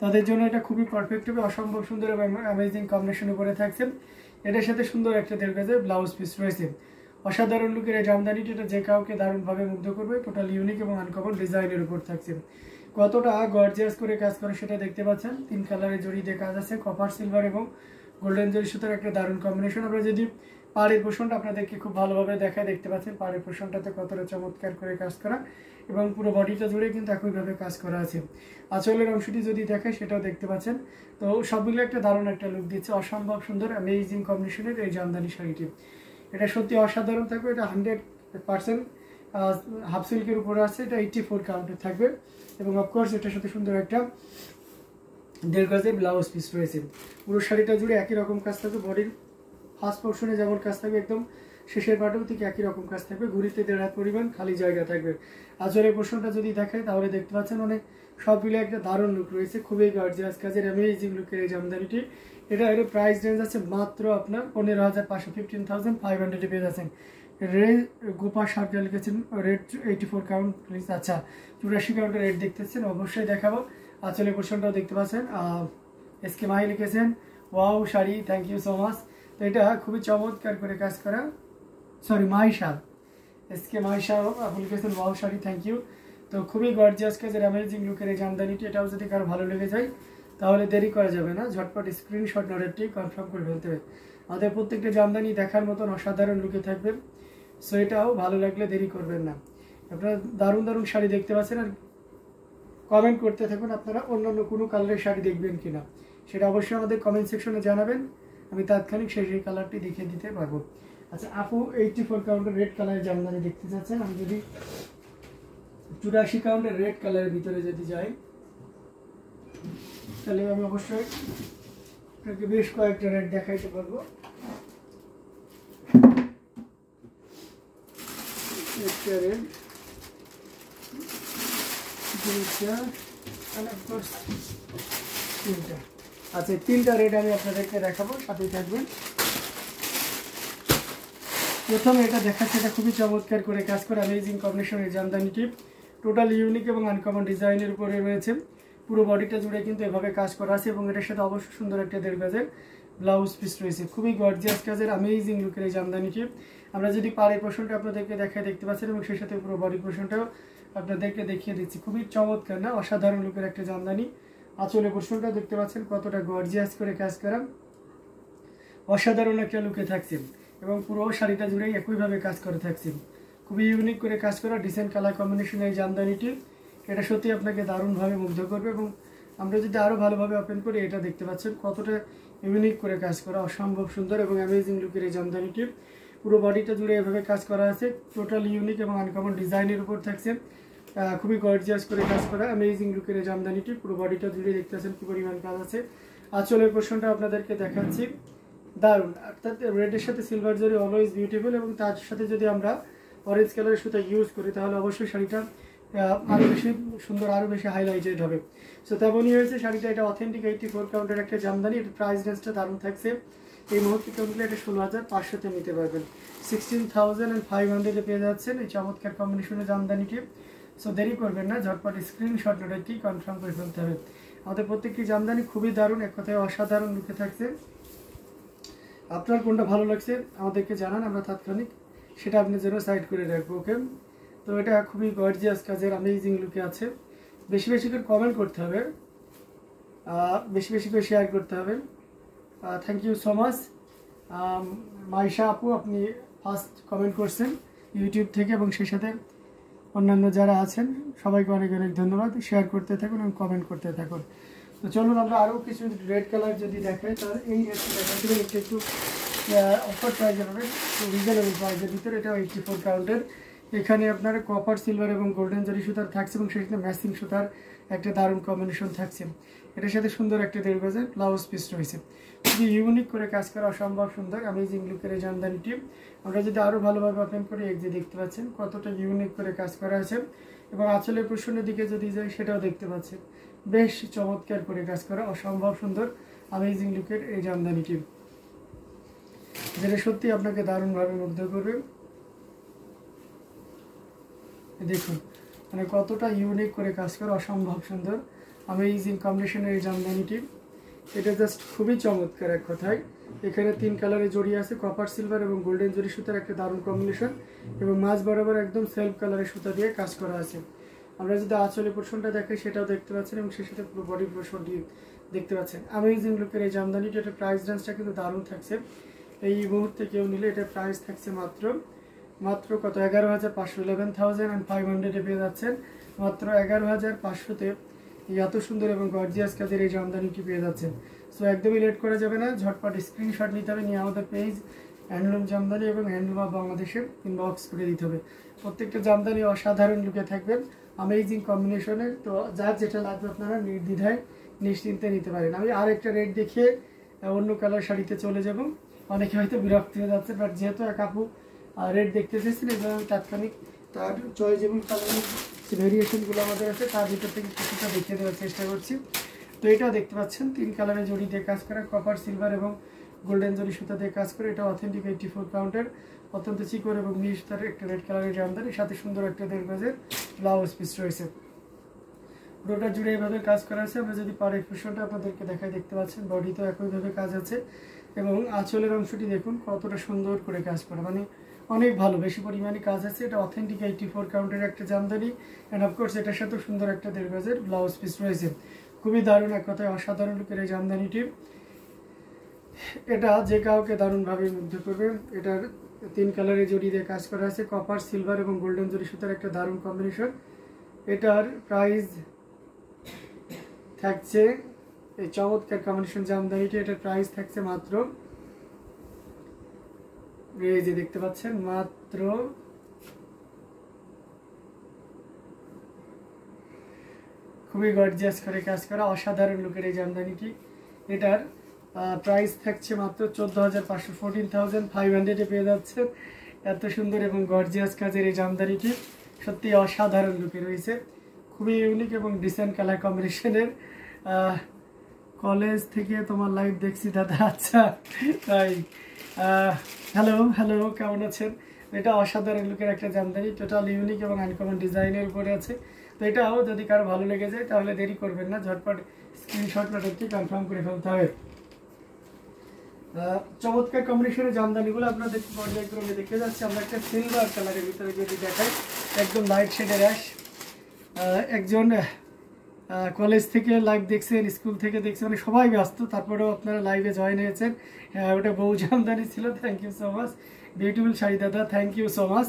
তাদের জন্য এটা খুবই পারফেক্ট হবে। অসম্ভব সুন্দর এবং অ্যামেজিং কম্বিনেশনে পরে থাকছে। এটার সাথে সুন্দর একটা 1.5 গজের ব্লাউজ পিস রয়েছে। অসাধারণ লুকের এই জামদানিটি এটা যে কাউকে দারুণভাবে মুগ্ধ করবে। টোটাল ইউনিক এবং আনকমন ডিজাইনের উপর থাকছে। কতটা গর্জিয়াস করে কাজ করে সেটা দেখতে পাচ্ছেন। 3 কালারের জড়ি দিয়ে কাজ আছে, কপার সিলভার এবং গোল্ডেন জরি সুতার একটা দারুণ কম্বিনেশন। আমরা যদি পাড়ের পোর্শনটা আপনাদেরকে খুব ভালোভাবে দেখায়, দেখতে পাচ্ছেন পাড়ের পোর্শনটাতে কতটা চমৎকার করে কাজ করা এবং পুরো বডিটা জুড়ে কিন্তু একইভাবে কাজ করা আছে। আঁচলের অংশটি যদি দেখায় সেটাও দেখতে পাচ্ছেন। তো সবগুলো একটা দারুণ একটা লুক দিচ্ছে। অসম্ভব সুন্দর অ্যামেজিং কম্বিনেশনের এই জামদানি শাড়িটি, এটা সত্যি অসাধারণ থাকবে। এটা 100% হাফ সিল্কের উপরে আছে। এটা 84 কাউন্টের থাকবে এবং অফকোর্স এটার সাথে সুন্দর একটা 1.5 গজের ব্লাউজ পিস রয়েছে। পুরো শাড়িটা জুড়ে একই রকম কাজ থাকবে। বডির ফার্স্ট পোর্শনে যেমন কাজ থাকবে, একদম শেষের পাটেও ঠিক একই রকম কাজ থাকবে। ঘুরিতে 1.5 হাত পরিমাণ খালি জায়গা থাকবে। আঁচলের পোর্শনটা যদি দেখায় তাহলে দেখতে পাচ্ছেন অনেক সব মিলে একটা দারুণ লুক রয়েছে। খুবই গর্জিয়াস কাজের অ্যামেজিং লুকের এই জামদানিটি। এটা এর প্রাইস রেঞ্জ আছে মাত্র আপনার 15,500, 15,500 পেয়ে যাচ্ছেন। গোপা শার্টটা লিখেছেন রেট 84 কাউন্ট প্লিজ। আচ্ছা 84 কাউন্টের রেট দেখতেছেন, অবশ্যই দেখাবো। আঁচলের পোর্শনটাও দেখতে পাচ্ছেন। এসকে মাহি লিখেছেন wow sari, thank you so much. তো এটা খুবই চমৎকার করে কাজ করা, সরি মাইশা, এসকে মাইশা আপনি লিখেছেন ওয়াও শাড়ি, থ্যাংক ইউ। তো খুবই গর্জিয়াস কাজের অ্যামেজিং লুকের এই জামদানিটি। এটাও যদি কারো ভালো লেগে যায় তাহলে দেরি করা যাবে না, ঝটপট স্ক্রিনশট অর্ডারটি কনফার্ম করে ফেলতে হবে। আমাদের প্রত্যেকটা জামদানি দেখার মতন অসাধারণ লুকে থাকবে। সো এটাও ভালো লাগলে দেরি করবেন না। আপনারা দারুণ দারুণ শাড়ি দেখতে পাচ্ছেন আর কমেন্ট করতে থাকুন আপনারা অন্যান্য কোনো কালারের শাড়ি দেখবেন কিনা, সেটা অবশ্যই আমাদের কমেন্ট সেকশনে জানাবেন। আমি তাৎক্ষণিক সেই কালারটি দেখিয়ে দিতে পারবো। আচ্ছা আপু 84 কাউন্টের রেড কালারের জামদানি দেখতে চাচ্ছেন। আমি যদি 84 কাউন্টের রেড কালারের ভিতরে যদি যাই তাহলে আমি অবশ্যই আপনাকে বেশ কয়েকটা রেড দেখাইতে পারবো। একটা রেড, দুইটা, and of course তিনটা। আচ্ছা 3টা রেড আমি আপনাদেরকে দেখাবো, সাথেই থাকবেন। প্রথমে এটা দেখাচ্ছে, এটা খুবই চমৎকার করে কাজ করে অ্যামেজিং কম্বিনেশনের জামদানিটি। টোটাল ইউনিক এবং আনকমন ডিজাইনের উপরে রয়েছে। পুরো বডিটা জুড়ে কিন্তু এভাবে কাজ করা আছে এবং এটার সাথে অবশ্যই সুন্দর একটা 1.5 গজের ব্লাউজ পিস রয়েছে। খুবই গর্জিয়াস কাজের অ্যামেজিং লুকের এই জামদানিটি। আমরা যদি পাড়ের পোর্শনটা আপনাদেরকে দেখায়, দেখতে পাচ্ছেন এবং সেই সাথে পুরো বডি পোর্শনটাও আপনাদেরকে দেখিয়ে দিচ্ছি। খুবই চমৎকার না, অসাধারণ লুকের একটা জামদানি। আঁচলের পোর্শনটা দেখতে পাচ্ছেন কতটা গর্জিয়াস করে কাজ করা, অসাধারণ একটা লুকে থাকছে এবং পুরো শাড়িটা জুড়েই একইভাবে কাজ করে থাকছে। খুবই ইউনিক করে কাজ করা ডিসেন্ট কালার কম্বিনেশনের এই জামদানিটি। এটা সত্যি আপনাকে দারুণভাবে মুগ্ধ করবে এবং আমরা যদি আরও ভালোভাবে ওপেন করি, এটা দেখতে পাচ্ছেন কতটা ইউনিক করে কাজ করা, অসম্ভব সুন্দর এবং অ্যামেজিং লুকের এই জামদানিটি। পুরো বডিটা জুড়ে এভাবে কাজ করা আছে। টোটাল ইউনিক এবং আনকমন ডিজাইনের উপর থাকছে। খুবই গর্জিয়াস করে কাজ করা অ্যামেজিং লুকের এই জামদানিটি। পুরো বডিটা জুড়ে দেখতে পাচ্ছেন কি পরিমাণ কাজ আছে। আঁচলের পোর্শনটা আপনাদেরকে দেখাচ্ছি, দারুণ। অর্থাৎ রেডের সাথে সিলভার জরি অলওয়েজ বিউটিফুল এবং তার সাথে যদি আমরা অরেঞ্জ কালারের সুতা ইউজ করি তাহলে অবশ্যই শাড়িটা আরও বেশি সুন্দর, আরও বেশি হাইলাইটেড হবে। সো তেমনই হয়েছে শাড়িটা। এটা অথেন্টিক 84 কাউন্টের একটা জামদানি। এটা প্রাইস রেঞ্জটা দারুণ থাকছে। এই মুহূর্তে কাউন্টে এটা 16,500-তে নিতে পারবেন। 16,500-এ পেয়ে যাচ্ছেন এই চমৎকার কম্বিনেশনের জামদানিটি। সো দেরি করবেন না, ঝটপট স্ক্রিনশট নোটাইটি কনফার্ম করে ফেলতে হবে। আমাদের প্রত্যেকটি জামদানি খুবই দারুণ, এক কথায় অসাধারণ লুকে থাকছে। আপনার কোনটা ভালো লাগছে আমাদেরকে জানান, আমরা তাৎক্ষণিক সেটা আপনার জন্য সাইড করে রাখবো। ওকে, তো এটা খুবই গর্জিয়াস কাজের অ্যামেজিং লুকে আছে। বেশি বেশি করে কমেন্ট করতে হবে, বেশি বেশি করে শেয়ার করতে হবে। Thank you so much Maisha আপু, আপনি ফার্স্ট কমেন্ট করছেন ইউটিউব থেকে এবং সেই সাথে অন্যান্য যারা আছেন সবাইকে অনেক অনেক ধন্যবাদ। শেয়ার করতে থাকুন এবং কমেন্ট করতে থাকুন। তো চলুন আমরা আরও কিছু রেড কালার যদি দেখাই, তাহলে এই রেডটি দেখাচ্ছিলেন একটু অফার প্রাইজের হবে, রিজনেবল প্রাইজের ভিতরে। এটা 84 কাউন্টের। এখানে আপনার কপার সিলভার এবং গোল্ডেন জরি সুতার থাকছে এবং সেই সাথে ম্যাচিং সুতার একটা দারুণ কম্বিনেশন থাকছে। এটার সাথে সুন্দর একটা 1.5 গজের ব্লাউজ পিস রয়েছে। খুবই ইউনিক করে কাজ করা, অসম্ভব সুন্দর অ্যামেজিং লুকের এই জামদানিটি। আমরা যদি আরও ভালোভাবে ওপেন করি, এই যে দেখতে পাচ্ছেন কতটা ইউনিক করে কাজ করা আছে এবং আঁচলের পোর্শনের দিকে যদি যাই সেটাও দেখতে পাচ্ছেন বেশ চমৎকার করে কাজ করা, অসম্ভব সুন্দর অ্যামেজিং লুকের এই জামদানিটি, যেটা সত্যি আপনাকে দারুণভাবে মুগ্ধ করবে। দেখুন মানে কতটা ইউনিক করে কাজ করা, অসম্ভব সুন্দর अमेजिंग कम्बिनेशনের এই জামদানিটি। এটা জাস্ট খুবই চমৎকার এক কথায়। এখানে 3 কালারে জড়িয়ে আছে, কপার সিলভার এবং গোল্ডেন জরি সুতার একটা দারুণ কম্বিনেশন এবং মাঝ বরাবর একদম সেলফ কালারের সুতা দিয়ে কাজ করা আছে। আমরা যদি আঁচলের পোর্শনটা দেখাই সেটাও দেখতে পাচ্ছেন এবং সেই সাথে পুরো বডি পোর্শনটি দেখতে পাচ্ছেন। আমেজিং লুকের এই জামদানিটি, এটার প্রাইস রেঞ্জটা কিন্তু দারুণ থাকছে। এই মুহূর্তে কেউ নিলে এটার প্রাইস থাকছে মাত্র কত 11,500, 11,500 পেয়ে যাচ্ছেন মাত্র 11,500-তে। এত সুন্দর এবং গর্জিয়াস কাজের এই জামদানিটি পেয়ে যাচ্ছেন। সো একদমই লেট করা যাবে না, ঝটপট স্ক্রিনশট নিতে হবে, নিয়ে আমাদের পেজ হ্যান্ডলুম জামদানি এবং হ্যান্ডলুম অফ বাংলাদেশে ইনবক্স করে দিতে হবে। প্রত্যেকটা জামদানি অসাধারণ লুকে থাকবেন, অ্যামেজিং কম্বিনেশনের। তো যার যেটা লাগবে আপনারা নির্দ্বিধায় নিশ্চিন্তে নিতে পারেন। আমি আর একটা রেট দেখিয়ে অন্য কালার শাড়িতে চলে যাব। অনেকে হয়তো বিরক্ত হয়ে যাচ্ছে, বাট যেহেতু এক আপু রেট দেখতে চেয়েছেন এবং তাৎক্ষণিক তার চয়েজেবল কালারের যে ভেরিয়েশনগুলো আমাদের আছে তার ভিতর থেকে কিছুটা দেখিয়ে দেওয়ার চেষ্টা করছি। তো এটাও দেখতে পাচ্ছেন 3 কালারের জড়ি দিয়ে কাজ করা, কপার সিলভার এবং গোল্ডেন জরি সুতা দিয়ে কাজ করে। এটা অথেন্টিক 84 কাউন্টের অত্যন্ত চিকন এবং মিশ তার একটা রেড কালারের জামদানি, সাথে সুন্দর একটা 1.5 গজের ব্লাউজ পিস রয়েছে। পুরোটা জুড়ে এভাবে কাজ করা আছে। আমরা যদি পাড়ের পোর্শনটা আপনাদেরকে দেখাই, দেখতে পাচ্ছেন বডিতেও একইভাবে কাজ আছে এবং আঁচলের অংশটি দেখুন কতটা সুন্দর করে কাজ করা, মানে অনেক ভালো, বেশি পরিমাণে কাজ আছে। এটা অথেন্টিক 84 কাউন্টের একটা জামদানি অ্যান্ড অফকোর্স এটার সাথে সুন্দর একটা 1.5 গজের ব্লাউজ পিস রয়েছে। খুবই দারুণ এক কথায় অসাধারণ লুকের এই জামদানিটি। এটা যে কাউকে দারুণভাবে মুগ্ধ করবে। এটার 3 কালারের জড়ি দিয়ে কাজ করা আছে, কপার সিলভার এবং গোল্ডেন জরি সুতার একটা দারুণ কম্বিনেশন। এটার প্রাইস থাকছে, এই চমৎকার কম্বিনেশন জামদানিটি, এটার প্রাইস থাকছে মাত্র, এই যে দেখতে পাচ্ছেন, মাত্র খুবই গর্জিয়াস করে কাজ করা অসাধারণ লুকের এই জামদানিটি। এটার প্রাইস থাকছে মাত্র 14,500, 14,500 পেয়ে যাচ্ছে। এত সুন্দর এবং গর্জিয়াস কাজের এই জামদানিটি সত্যি অসাধারণ লুকে রয়েছে, খুবই ইউনিক এবং ডিসেন্ট কালার কম্বিনেশনের। কলেজ থেকে তোমার লাইভ দেখছি দাদা, আচ্ছা তাই। হ্যালো, কেমন আছেন? এটা অসাধারণ লুকের একটা জামদানি, টোটাল ইউনিক এবং আনকমন ডিজাইনের উপরে আছে। তো এটাও যদি কারো ভালো লেগে যায় তাহলে দেরি করবেন না, ঝটপট স্ক্রিনশট পাঠাতে কনফার্ম করে ফেলতে হবে। চমৎকার কম্বিনেশনের জামদানিগুলো আপনাদের পর্যায়ক্রমে দেখে যাচ্ছে। আমরা একটা সিলভার কালারের ভিতরে যদি দেখাই, একদম লাইট শেডের অ্যাশ। একজন কলেজ থেকে লাইভ দেখছেন, স্কুল থেকে দেখছেন, মানে সবাই ব্যস্ত, তারপরেও আপনারা লাইভে জয়েন হয়েছেন। ওটা বউ জামদানি ছিল। Thank you so much, beautiful sari দাদা, thank you so much.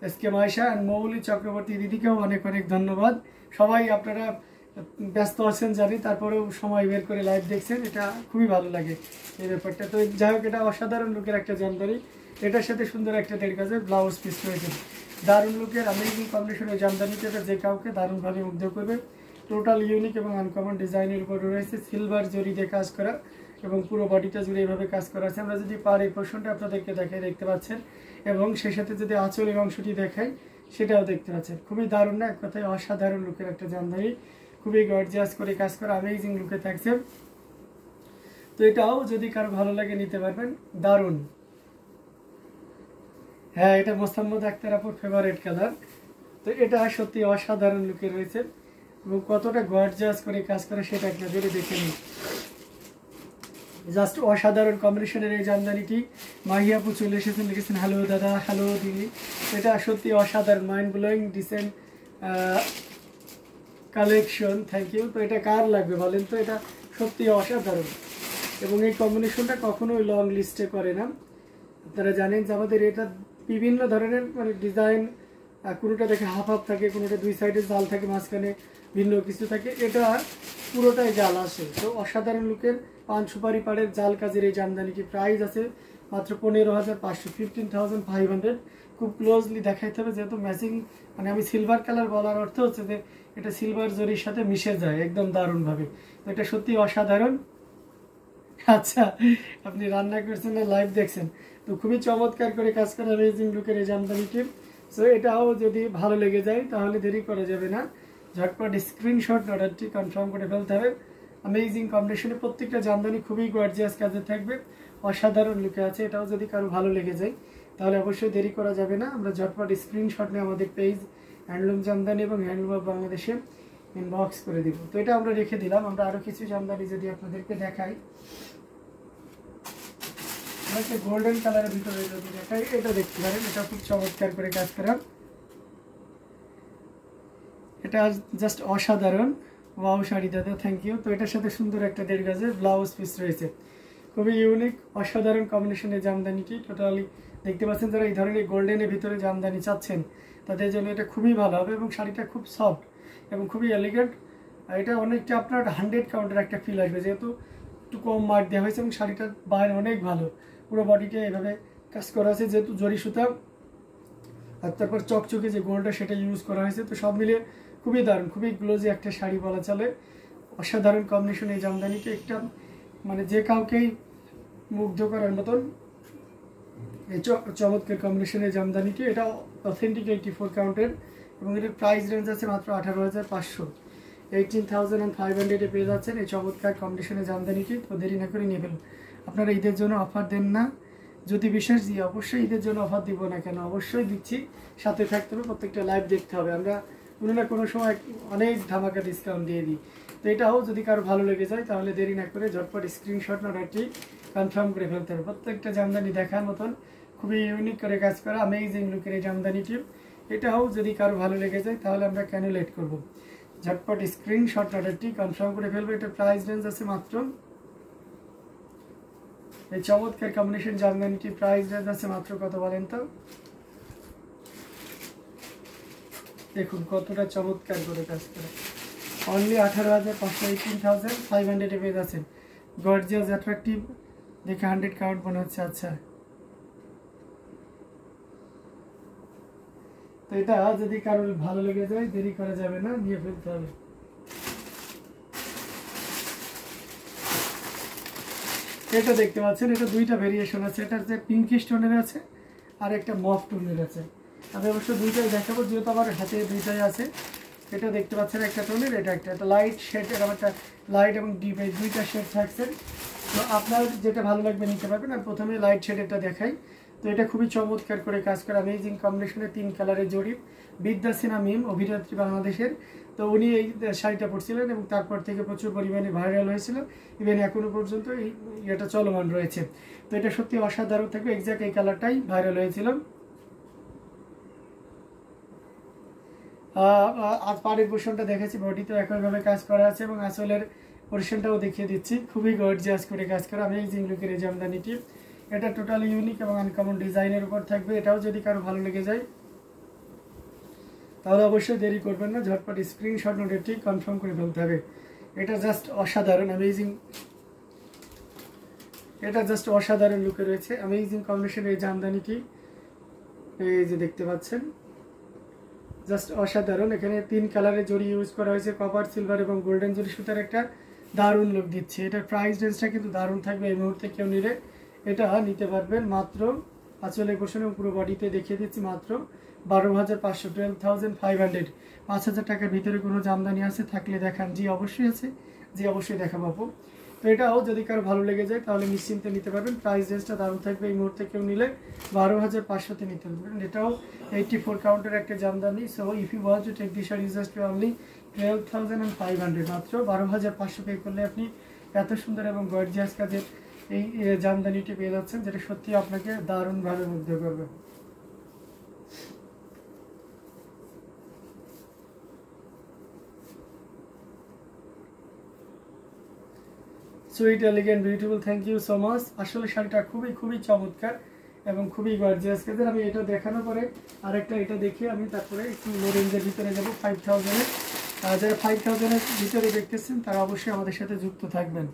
SK Maisha and Mouli Chakraborty দিদিকেও অনেক অনেক ধন্যবাদ। সবাই আপনারা ব্যস্ত আছেন জানি, তারপরেও সময় বের করে লাইভ দেখছেন, এটা খুবই ভালো লাগে এই ব্যাপারটা। তো যাই হোক, এটা অসাধারণ লুকের একটা জামদানি, এটার সাথে সুন্দর একটা 1.5 গজের ব্লাউজ পিস রয়েছে। দারুণ লুকের অ্যামেজিং কম্বিনেশনের জামদানিটা, এটা যে কাউকে দারুণভাবে মুগ্ধ করবে। টোটাল ইউনিক এবং আনকমন ডিজাইনের উপরে রয়েছে, সিলভার জরি দিয়ে কাজ করা এবং পুরো বডিটা জুড়ে এইভাবে কাজ করা আছে। আমরা যদি পার এই পোর্শনটা আপনাদেরকে দেখাই, দেখতে পাচ্ছেন, এবং সেই সাথে যদি আঁচলের অংশটি দেখাই সেটাও দেখতে পাচ্ছেন। খুবই দারুণ না, এক কথায় অসাধারণ লুকের একটা জামদানি, খুবই গর্জিয়াস করে কাজ করা, অ্যামেজিং লুকে থাকছে। তো এটাও যদি কারো ভালো লাগে নিতে পারবেন, দারুণ। হ্যাঁ, এটা মোসাম্মদ আক্তার আপুর ফেভারিট কালার। তো এটা সত্যি অসাধারণ লুকে রয়েছে এবং কতটা গর্জিয়াস করে কাজ করে সেটা একটা যদি দেখে নিই। জাস্ট অসাধারণ কম্বিনেশনের এই জামদানিটি। মাহি আপু চলে এসেছেন, লিখেছেন হ্যালো দাদা, হ্যালো দিদি। এটা সত্যি অসাধারণ, mind blowing decent collection, thank you. তো এটা কার লাগবে বলেন তো, এটা সত্যি অসাধারণ এবং এই কম্বিনেশনটা কখনোই লং লিস্টে করে না। আপনারা জানেন যে আমাদের এটা বিভিন্ন ধরনের মানে ডিজাইন, কোনোটা দেখে হাফ হাফ থাকে, কোনোটা 2 সাইডে জাল থাকে, মাঝখানে ভিন্ন কিছু থাকে, এটা পুরোটাই জাল আসে। তো অসাধারণ লুকের পান সুপারি পাড়ের জাল কাজের এই জামদানিটি প্রাইস আছে মাত্র 15,500, 15,500। খুব ক্লোজলি দেখাইতে হবে যেহেতু ম্যাচিং, মানে আমি সিলভার কালার বলার অর্থ হচ্ছে যে এটা সিলভার জরির সাথে মিশে যায় একদম দারুণভাবে। তো এটা সত্যি অসাধারণ। আচ্ছা, আপনি রান্না করছেন না লাইভ দেখছেন? তো খুবই চমৎকার করে কাজ করা অ্যামেজিং লুকের এই জামদানিটি। সো এটাও যদি ভালো লেগে যায় তাহলে দেরি করা যাবে না, ঝটপট স্ক্রিনশট অর্ডারটি কনফার্ম করে ফেলতে হবে। অ্যামেজিং কম্বিনেশনে প্রত্যেকটা জামদানি খুবই গর্জিয়াস কাজে থাকবে, অসাধারণ লুকে আছে। এটাও যদি কারো ভালো লেগে যায় তাহলে অবশ্যই দেরি করা যাবে না, আমরা ঝটপট স্ক্রিনশট নিয়ে আমাদের পেজ হ্যান্ডলুম জামদানি এবং হ্যান্ডলুম অফ বাংলাদেশে ইনবক্স করে দিব। তো এটা আমরা রেখে দিলাম। আমরা আরো কিছু জামদানি যদি আপনাদেরকে দেখাই, একটা গোল্ডেন কালারের ভিতরে যদি দেখাই, এটা দেখতে পারেন, এটা খুব চমৎকার করে কাজ করা, এটা জাস্ট অসাধারণ। ওয়াও শাড়ি দাদা, থ্যাংক ইউ। তো এটার সাথে সুন্দর একটা 1.5 গজের ব্লাউজ পিস রয়েছে, খুবই ইউনিক অসাধারণ কম্বিনেশনের জামদানিটি। টোটালি দেখতে পাচ্ছেন, যারা এই ধরনের গোল্ডেনের ভিতরে জামদানি চাচ্ছেন তাদের জন্য এটা খুবই ভালো হবে, এবং শাড়িটা খুব সফট এবং খুবই এলিগেন্ট। এটা অনেকটা আপনার 100 কাউন্টের একটা ফিল আসবে, যেহেতু একটু কম মার্ক দেওয়া হয়েছে এবং শাড়িটার বাইরে অনেক ভালো। পুরো বডিটা এভাবে কাজ করা আছে, যেহেতু জরি সুতা আর তারপর চকচকে যে গোল্ডটা সেটা ইউজ করা হয়েছে। তো সব মিলিয়ে খুবই দারুণ, খুবই গ্লোজি একটা শাড়ি বলা চলে। অসাধারণ কম্বিনেশন এই জামদানিটা, একটা মানে যে কাউকেই মুগ্ধ করার মতন এই চমৎকার কম্বিনেশনের জামদানিটি। এটা অথেন্টিক 84 কাউন্টের, এবং এটার প্রাইস রেঞ্জ আছে মাত্র 18,500, 18,500 পেয়ে যাচ্ছেন এই চমৎকার কম্বিনেশনের জামদানিটি। তো দেরি না করে নিয়ে ফেলুন। আপনারা ঈদের জন্য অফার দেন না? যদি বিশেষ দিয়ে অবশ্যই ঈদের জন্য অফার দিব না কেন, অবশ্যই দিচ্ছি। সাথে থাকতে হবে, প্রত্যেকটা লাইভ দেখতে হবে। আমরা কোনো না কোনো সময় অনেক ধামাকা ডিসকাউন্ট দিয়ে দিই। তো এটাও যদি কারো ভালো লেগে যায় তাহলে দেরি না করে ঝটপট স্ক্রিনশট অর্ডারটি কনফার্ম করে ফেলতে হবে। প্রত্যেকটা জামদানি দেখার মতন খুবই ইউনিক করে কাজ করা অ্যামেজিং লুকের এই জামদানিটি। এটাও যদি কারো ভালো লেগে যায় তাহলে আমরা কেন লেট করব, ঝটপট স্ক্রিনশট অর্ডারটি কনফার্ম করে ফেলবো। এটা প্রাইস রেঞ্জ আছে মাত্র, এই চমৎকার কম্বিনেশন জামদানিটি প্রাইস রেঞ্জ আছে মাত্র কত বলেন তো? দেখুন কতটা চমৎকার করে কাজ করে, অনলি 18,500, 18,500 পেয়ে যাচ্ছেন। গর্জিয়াস অ্যাট্রাকটিভ, দেখে 100 কাউন্ট মনে হচ্ছে। আচ্ছা, তো এটা যদি কারোর ভালো লেগে যায় দেরি করা যাবে না, নিয়ে ফেলতে হবে। এটা দেখতে পাচ্ছেন, এটা দুইটা ভেরিয়েশন আছে, এটা যে পিঙ্কিশ টোনের আছে আর একটা মফ টোনের আছে। আমি অবশ্য দুইটাই দেখাবো, যেহেতু আমার হাতে দুইটাই আছে। এটা দেখতে পাচ্ছেন একটা টোনের, এটা একটা লাইট শেড, এরকম একটা লাইট এবং ডিপ, এই দুইটা শেড থাকছে। তো আপনার যেটা ভালো লাগবে নিতে পারবেন। আর প্রথমে লাইট শেডেরটা দেখাই। তো এটা খুবই চমৎকার করে কাজ করে অ্যামেজিং কম্বিনেশনে 3 কালারের জড়ি। বিদ্যা সিনহা মিম, অভিনেত্রী বাংলাদেশের। তো উনি এই শাড়িটা পরছিলেন এবং তারপর থেকে প্রচুর পরিমাণে ভাইরাল হয়েছিল, ইভেন এখনো পর্যন্ত এই এটা চলমান রয়েছে। তো এটা সত্যি অসাধারণ থাকবে, এক্স্যাক্ট এই কালারটাই ভাইরাল হয়েছিল। আর পাড়ের পোর্শনটা দেখেছি, বডিতেও একইভাবে কাজ করা আছে, এবং আসলের পোর্শনটাও দেখিয়ে দিচ্ছি। খুবই গর্জিয়াস করে কাজ করা অ্যামেজিং লুকের এই জামদানিটি। এটা টোটালি ইউনিক এবং আনকমন ডিজাইনের উপর থাকবে। এটাও যদি কারো ভালো লেগে যায় তাহলে অবশ্যই দেরি করবেন না, ঝটপট স্ক্রিনশট নোটটি কনফার্ম করে ফেলতে হবে। এটা জাস্ট অসাধারণ অ্যামেজিং, এটা জাস্ট অসাধারণ লুকে রয়েছে অ্যামেজিং কম্বিনেশন এই জামদানিটি। এই যে দেখতে পাচ্ছেন, জাস্ট অসাধারণ। এখানে 3 কালারের জড়ি ইউজ করা হয়েছে, কপার, সিলভার এবং গোল্ডেন জড়ি সুতার একটা দারুণ লুক দিচ্ছে। এটার প্রাইস রেঞ্জটা কিন্তু দারুণ থাকবে। এই মুহূর্তে কেউ নিলে এটা নিতে পারবেন মাত্র, আঁচলের পোর্শনে পুরো বডিতে দেখিয়ে দিচ্ছি, মাত্র 12,500, 12,500। 5,000 টাকার ভিতরে কোনো জামদানি আছে থাকলে দেখান। জি অবশ্যই আছে, জি অবশ্যই দেখাবো আপু। তো এটাও যদি কারো ভালো লেগে যায় তাহলে নিশ্চিন্তে নিতে পারবেন। প্রাইস রেঞ্জটা দারুণ থাকবে। এই মুহূর্তে কেউ নিলে 12,500-তে নিতে পারবেন। এটাও 84 কাউন্টের একটা Jamdani. So if you want to take this sari just only 12,500, মাত্র 12,500 পে করলে আপনি এত সুন্দর এবং গর্জিয়াস কাজের এই জামদানিটি পেয়ে যাচ্ছেন, যেটা সত্যি আপনাকে দারুণভাবে মুগ্ধ করবে। Sweet, elegant, beautiful, thank you so much. আসলে শাড়িটা খুবই চমৎকার এবং খুবই গর্জিয়াস কাজের। আমি এটা দেখানোর পরে আরেকটা এটা দেখে আমি তারপরে একটু লো রেঞ্জের ভিতরে যাবো 5,000-এর। যারা 5,000-এর ভিতরে দেখতেছেন তারা অবশ্যই আমাদের সাথে যুক্ত থাকবেন।